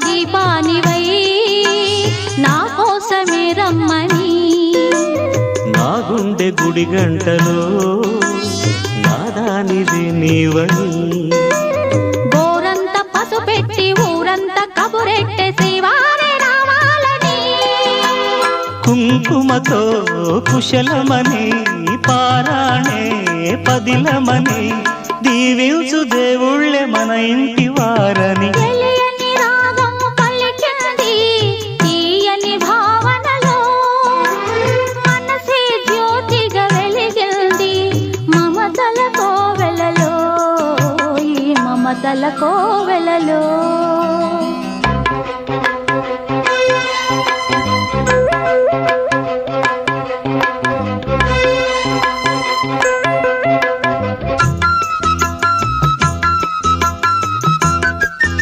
దీపానివై నా కోసమే రమ్మని నా గుండె గుడి గంటలో నాదానిది నీవని గోరంత పసుపెట్టి ఊరంతా కబురెట్టె శ్రీవారే రావాలని కుంకుమతో కుశలమని పారాణే పదిలమని దీవించు దేవుళ్ళే మన ఇంటి వారని